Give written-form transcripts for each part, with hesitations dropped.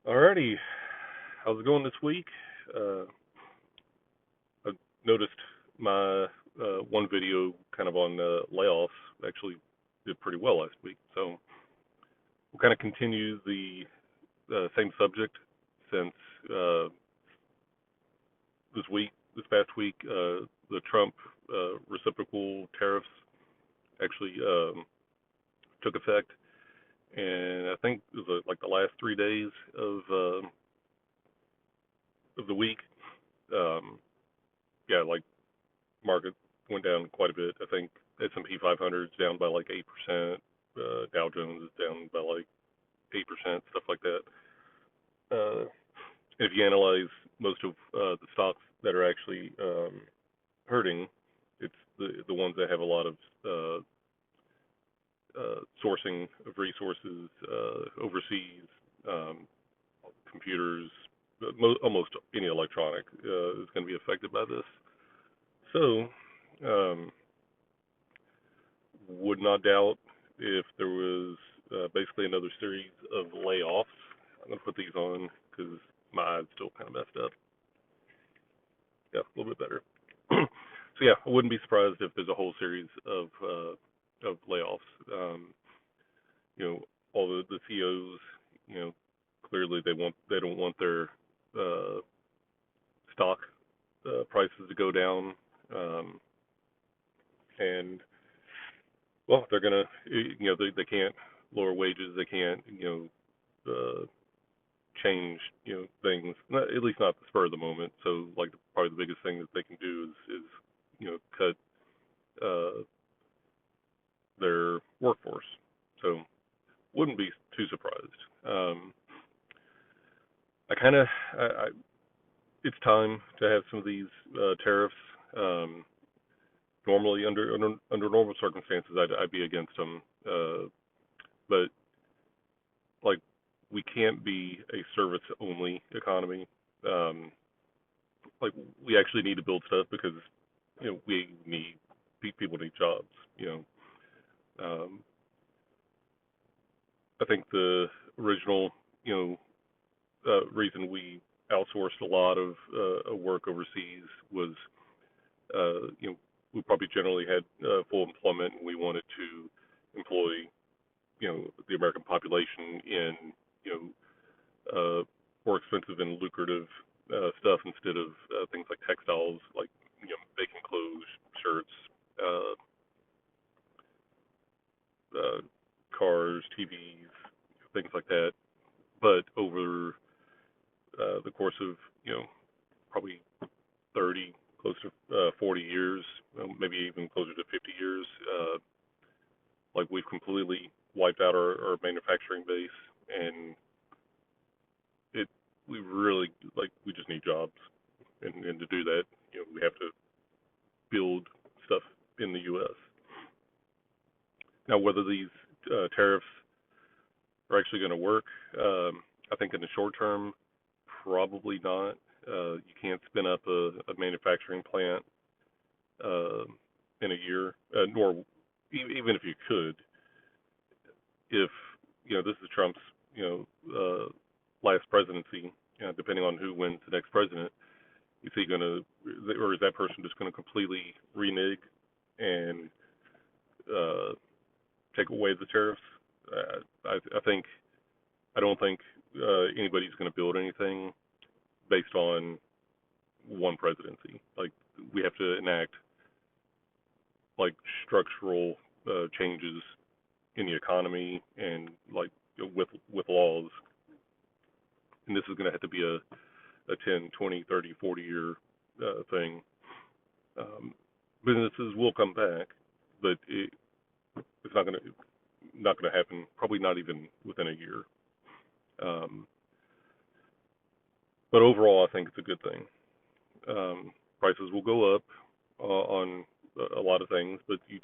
Alrighty, how's it going this week? Uh, I noticed my one video kind of on layoffs actually did pretty well last week, so we'll kind of continue the same subject since uh, this past week, the Trump reciprocal tariffs actually took effect, and I think it was like the last 3 days of the week. Um, yeah, like market went down quite a bit. I think S&P 500 is down by like 8%. Dow Jones is down by like 8%, stuff like that. Uh, if you analyze most of the stocks that are actually hurting, it's the ones that have a lot of sourcing of resources overseas, um, computers, almost any electronic is going to be affected by this. So, um, would not doubt if there was basically another series of layoffs. I'm gonna put these on because my eye's still kind of messed up. Yeah, a little bit better. So yeah, I wouldn't be surprised if there's a whole series of layoffs. You know, all the CEOs, you know, clearly they don't want their uh, stock prices to go down, um, and well, they're gonna, they can't lower wages, they can't, change, things, not, at least not at the spur of the moment. So, like, probably the biggest thing that they can do is cut uh, their workforce. So, wouldn't be too surprised. I kind of, it's time to have some of these tariffs. Um, Normally, under normal circumstances, I'd be against them. But like, we can't be a service only economy. Um, like, we actually need to build stuff because we need people need jobs. Um, I think the original reason we outsourced a lot of work overseas was we probably generally had full employment and we wanted to employ the American population in you more expensive and lucrative stuff instead of things like textiles, like making clothes, shirts, uh, uh, cars, TVs, things like that. But over the course of probably 30, close to 40 years, maybe even closer to 50 years, like we've completely wiped out our manufacturing base, and it we really like we just need jobs, and to do that, we have to build stuff in the U.S. Now, whether these tariffs are actually going to work, I think in the short term, probably not. You can't spin up a manufacturing plant uh, in a year, nor even if you could, if this is Trump's last presidency, depending on who wins the next president, is he going to, or is that person just going to completely renege and uh, take away the tariffs? I think I don't think anybody's going to build anything based on one presidency. Like, we have to enact like structural changes in the economy and like with laws, and this is going to have to be a 10, 20, 30, 40 year thing. Businesses will come back, but it's not going to happen. Probably not even within a year. Um, but overall, I think it's a good thing. Prices will go up on a lot of things, but you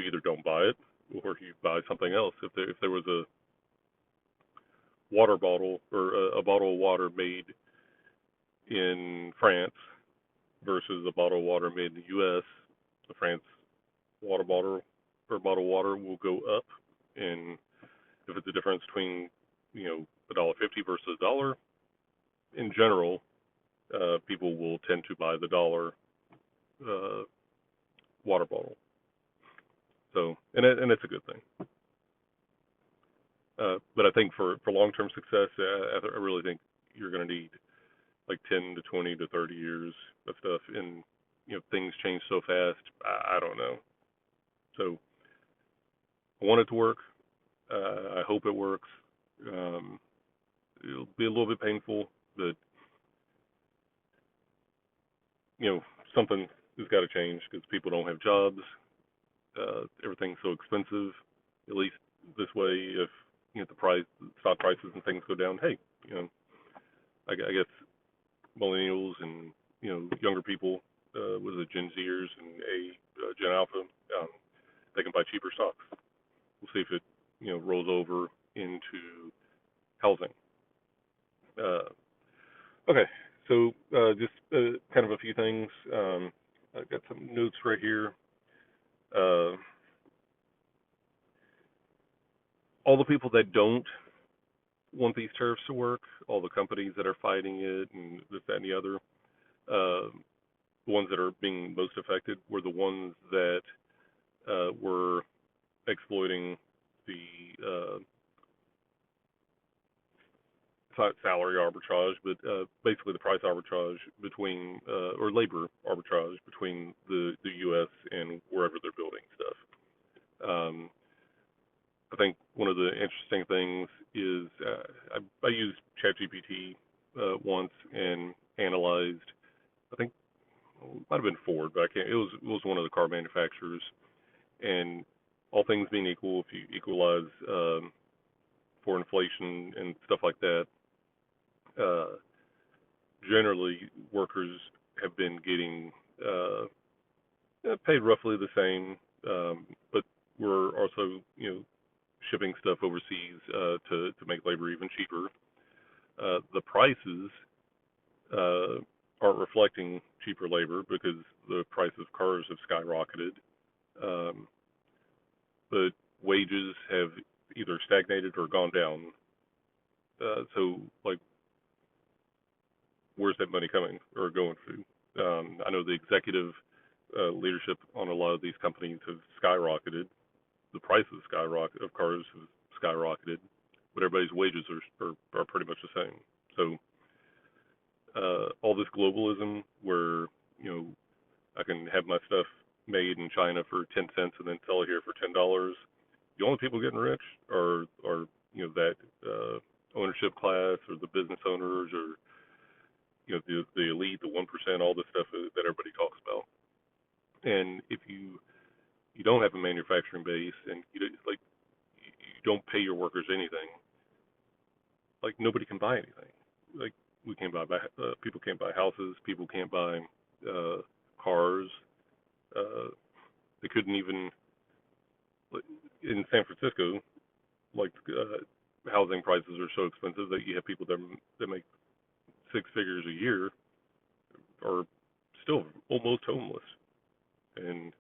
either don't buy it or you buy something else. If there was a water bottle or a bottle of water made in France versus a bottle of water made in the U.S., the France water bottle or bottled water will go up, and if it's a difference between $1.50 versus a dollar, in general, people will tend to buy the dollar uh, water bottle. So, and it's a good thing. But I think for long-term success, I really think you're going to need like 10 to 20 to 30 years of stuff. And things change so fast. I don't know. So I want it to work. I hope it works. Um, it'll be a little bit painful, but something has got to change because people don't have jobs. Everything's so expensive. At least this way, if the stock prices and things go down, hey, I guess millennials and younger people, with the Gen Zers and Gen Alpha, they can buy cheaper stocks. We'll see if it rolls over into housing. Okay, so just kind of a few things. I've got some notes right here. Uh, all the people that don't want these tariffs to work, all the companies that are fighting it, and this, that, and the other, the ones that are being most affected were the ones that were exploiting the salary arbitrage, but basically the price arbitrage between, or labor arbitrage between the U.S. and wherever they're building stuff. I think one of the interesting things is I used ChatGPT once and analyzed. I think it might have been Ford, but I can't. It was one of the car manufacturers, and all things being equal, if you equalize for inflation and stuff like that, uh, generally workers have been getting paid roughly the same, but we're also shipping stuff overseas to make labor even cheaper. The prices aren't reflecting cheaper labor because the price of cars have skyrocketed, but wages have either stagnated or gone down. So, like, where's that money coming or going to? I know the executive leadership on a lot of these companies have skyrocketed. The prices of cars have skyrocketed, but everybody's wages are pretty much the same. So all this globalism, where I can have my stuff made in China for 10 cents and then sell it here for $10. The only people getting rich are that ownership class, or the business owners, or the elite, the 1%, all this stuff that everybody talks about. And if you don't have a manufacturing base, and you don't pay your workers anything, like, nobody can buy anything. Like, we can't buy people can't buy houses, people can't buy cars. They couldn't even, like, in San Francisco, like, housing prices are so expensive that you have people that make six figures a year are still almost homeless. And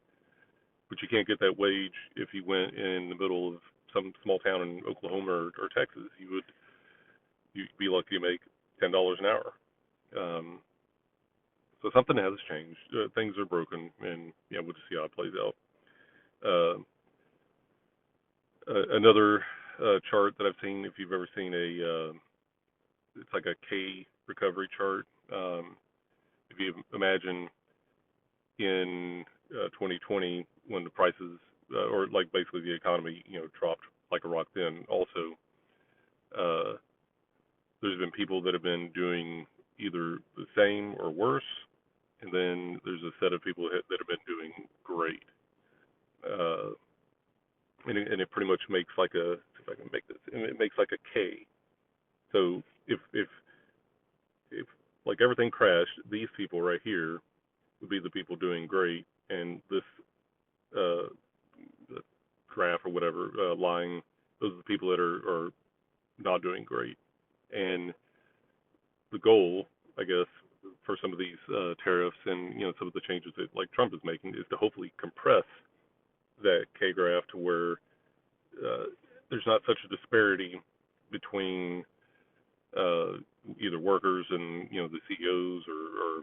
but you can't get that wage if you went in the middle of some small town in Oklahoma or Texas. You'd be lucky to make $10 an hour. So something has changed. Things are broken, and we'll just see how it plays out. Another chart that I've seen, if you've ever seen it's like a K recovery chart. If you imagine in 2020, when the prices, or like basically the economy, dropped like a rock, then also there's been people that have been doing either the same or worse, and then there's a set of people that have been doing great. And it pretty much makes like if I can make this, it makes like a K. So if like everything crashed, these people right here would be the people doing great, and this uh, graph or whatever line, those are the people that are not doing great. And the goal, I guess, for some of these tariffs and some of the changes that like Trump is making is to hopefully compress that K graph to where there's not such a disparity between uh, either workers and the CEOs, or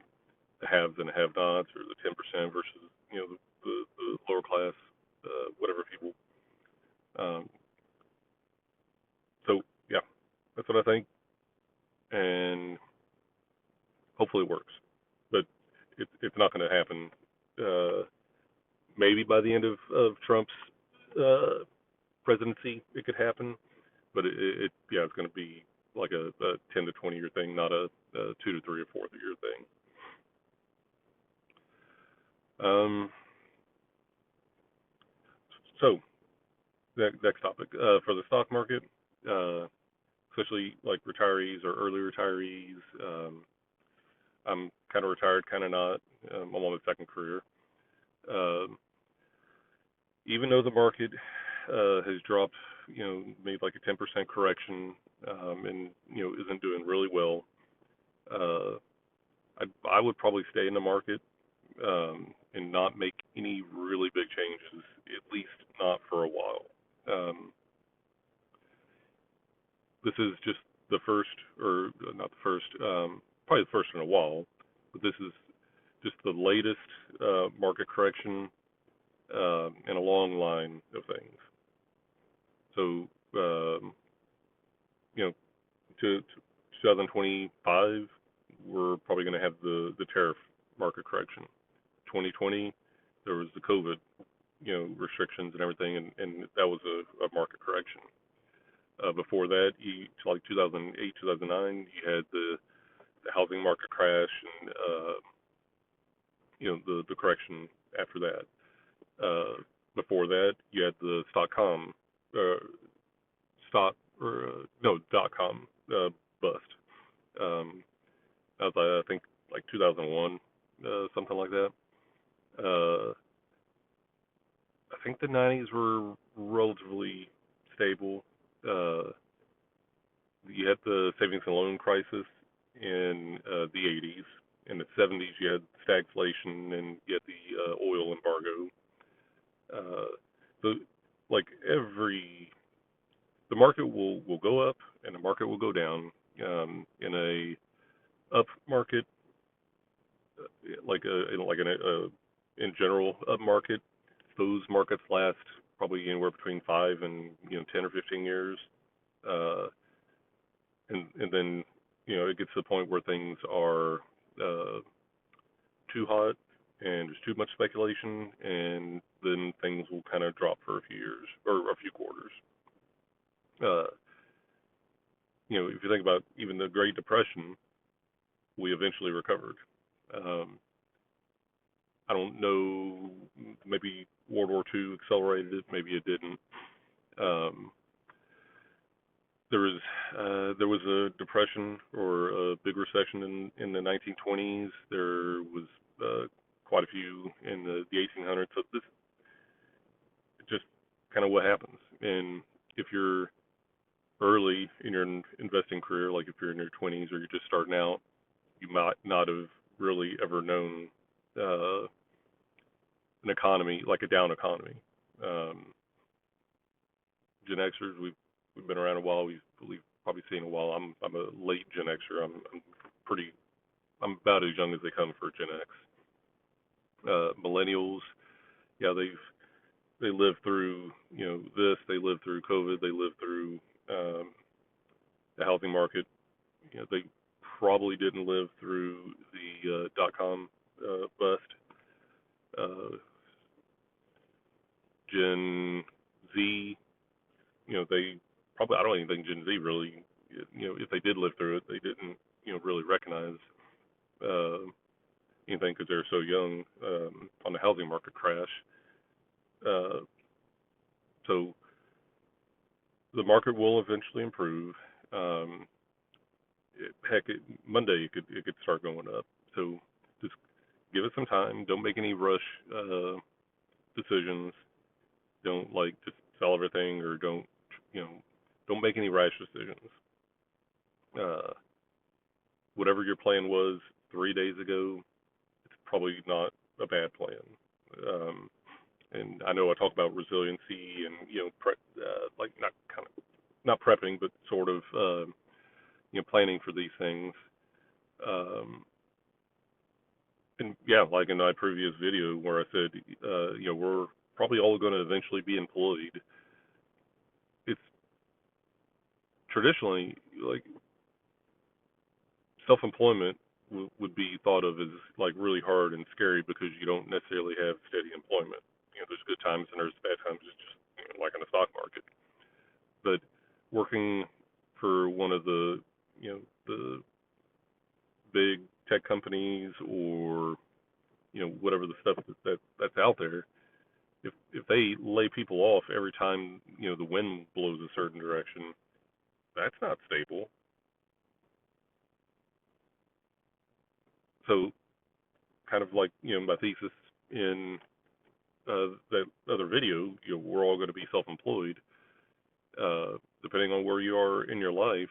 the haves and the have-nots, or the 10% versus the lower class, whatever people. Um, so yeah, that's what I think, and hopefully it works. But it's not going to happen. Uh, Maybe by the end of Trump's uh, presidency, it could happen. But yeah, it's going to be like a 10 to 20 year thing, not a 2 to 3 or 4 year thing. So next topic, for the stock market, uh, especially like retirees or early retirees. I'm kind of retired, kind of not. I'm on my second career. Um, Even though the market has dropped, made like a 10% correction, and isn't doing really well, uh, I would probably stay in the market, and not make any really big changes, at least not for a while. Um, this is just the first, or not the first, probably the first in a while, but this is just the latest market correction, in a long line of things. So, you know, to 2025, we're probably going to have the tariff market correction. 2020, there was the COVID, restrictions and everything, and that was a market correction. Before that, like 2008, 2009, you had the housing market crash, and the correction after that. Before that, you had the uh, stock or no dot com bust. Um, that was, I think, like 2001, something like that. Uh, I think the 90s were relatively stable. Uh, you had the savings and loan crisis in the 80s. In the 70s, you had stagflation, and you had the oil embargo. So, like, the market will go up and the market will go down. In a up market, like in general up market, those markets last probably anywhere between 5 and 10 or 15 years. Uh, and then it gets to the point where things are uh, too hot and there's too much speculation, and then things will kind of drop for a few years or a few quarters. Uh, if you think about even the Great Depression, we eventually recovered. Um, I don't know, maybe World War II accelerated it, maybe it didn't. Um, there was a depression or a big recession in the 1920s. There was quite a few in the 1800s. So this is just kind of what happens. And if you're early in your investing career, like if you're in your 20s or you're just starting out, you might not have really ever known uh, an economy like a down economy. Um, Gen Xers, we've been around a while. We've probably seen a while. I'm a late Gen Xer. Pretty I'm about as young as they come for Gen X. Millennials, yeah, they lived through this. They lived through COVID. They lived through the housing market. They probably didn't live through the dot com bust. Uh, Gen Z, they probably, I don't even think Gen Z really, if they did live through it, they didn't really recognize uh, anything because they're so young, on the housing market crash. Uh, so the market will eventually improve. Um, Heck, Monday it could start going up. So just give it some time. Don't make any rush decisions. Don't like just sell everything, or you know don't make any rash decisions. Uh, Whatever your plan was 3 days ago, it's probably not a bad plan. Um, and I know I talk about resiliency and like not prepping, but sort of planning for these things. Um, and yeah, like in my previous video where I said, we're probably all going to eventually be employed. It's traditionally like self-employment would be thought of as like really hard and scary because you don't necessarily have steady employment. There's good times and there's bad times. It's just like in the stock market. But working for one of the the big tech companies or whatever the stuff that's out there, if they lay people off every time the wind blows a certain direction, that's not stable. So kind of like my thesis in that other video, we're all going to be self-employed. Depending on where you are in your life,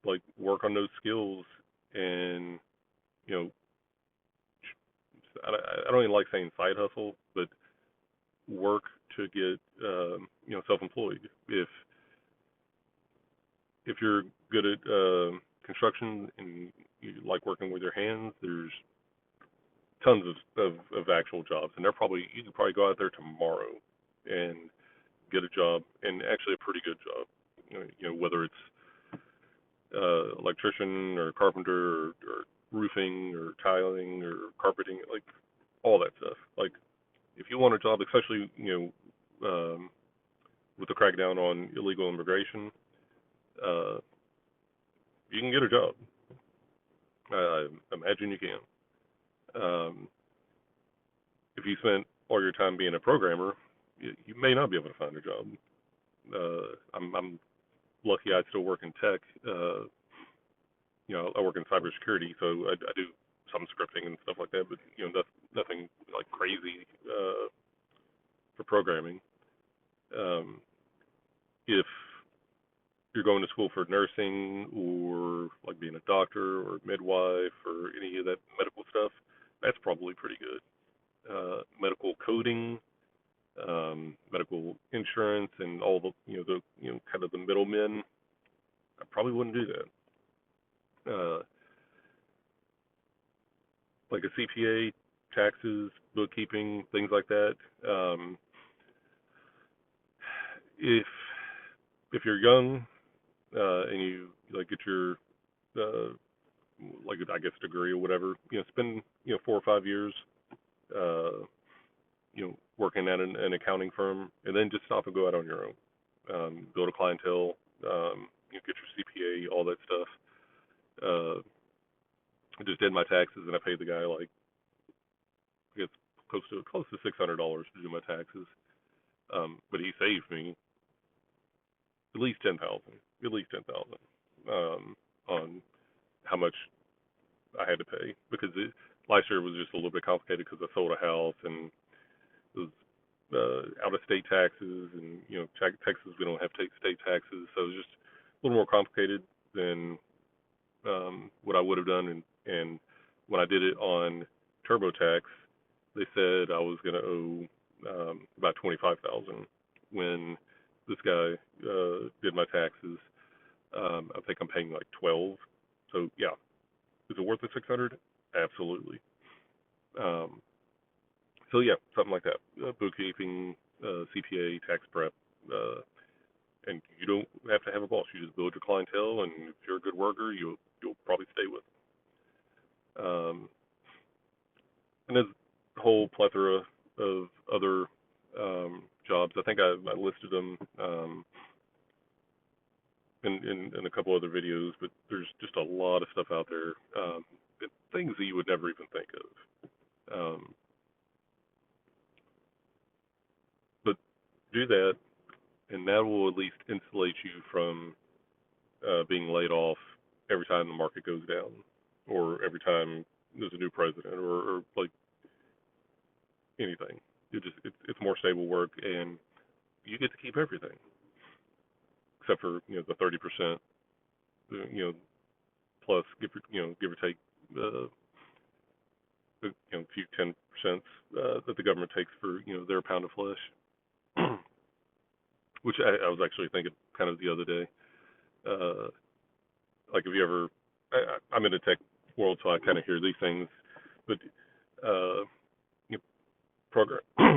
like work on those skills, and you know, I don't even like saying side hustle, but work to get self-employed. If you're good at construction and you like working with your hands, there's tons of actual jobs, and you could probably go out there tomorrow and get a job, and actually a pretty good job. Whether it's electrician or carpenter or roofing or tiling or carpeting, like all that stuff. Like if you want a job, especially with the crackdown on illegal immigration, uh, you can get a job. I imagine you can. Um, if you spent all your time being a programmer, you may not be able to find a job. I'm lucky I still work in tech. I work in cybersecurity, so I do some scripting and stuff like that, but nothing like crazy for programming. Um, if you're going to school for nursing or like being a doctor or midwife or any of that medical stuff, that's probably pretty good. Medical coding, medical insurance, and all the kind of the middlemen, I probably wouldn't do that. Like a CPA, taxes, bookkeeping, things like that. If you're young and you like get your uh, like I guess degree or whatever, spend 4 or 5 years working at an accounting firm, and then just stop and go out on your own. Build a clientele, get your CPA, all that stuff. Uh, I just did my taxes, and I paid the guy like I guess close to $600 to do my taxes. But he saved me at least 10,000, at least 10,000 on how much I had to pay because last year was just a little bit complicated because I sold a house and it was out of state taxes, and Texas we don't have state taxes, so it was just a little more complicated than what I would have done. And when I did it on TurboTax, they said I was going to owe about 25,000 when this guy did my taxes. I think I'm paying like 12. So yeah, is it worth the 600? Absolutely. Um, so yeah, something like that. Bookkeeping, CPA, tax prep, and you don't have to have a boss. You just build your clientele, and if you're a good worker, you'll probably stay with them. And there's a whole plethora of other jobs. I think I listed them in a couple other videos, but there's just a lot of stuff out there, things that you would never even think of. But do that, and that will at least insulate you from being laid off every time the market goes down, or every time there's a new president, or like anything. It's more stable work, and you get to keep everything except for the 30%, plus give or take a few 10% that the government takes for their pound of flesh, which I was actually thinking kind of the other day. Like, if you ever, I'm in the tech world, so I kind of hear these things, but uh, you know,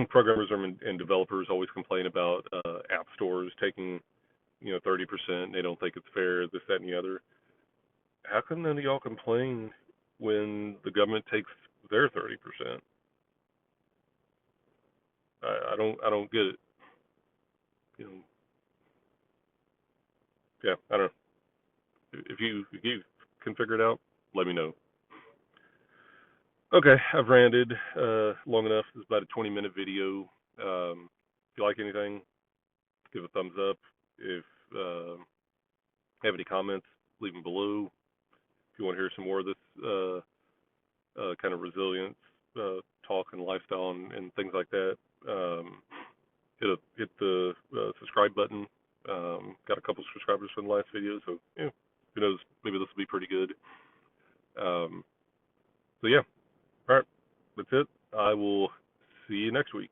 programmers and developers always complain about app stores taking 30%. They don't think it's fair, this, that, and the other. How come none of y'all complain when the government takes their 30%? I don't get it. You know, yeah, I don't know. If you can figure it out, let me know. Okay, I've ranted long enough. This is about a 20-minute video. If you like anything, give a thumbs up. If uh, have any comments, leave them below. If you want to hear some more of this kind of resilience talk and lifestyle and things like that, hit the subscribe button. Got a couple subscribers from the last video, so yeah, who knows? Maybe this will be pretty good. So yeah, all right, that's it. I will see you next week.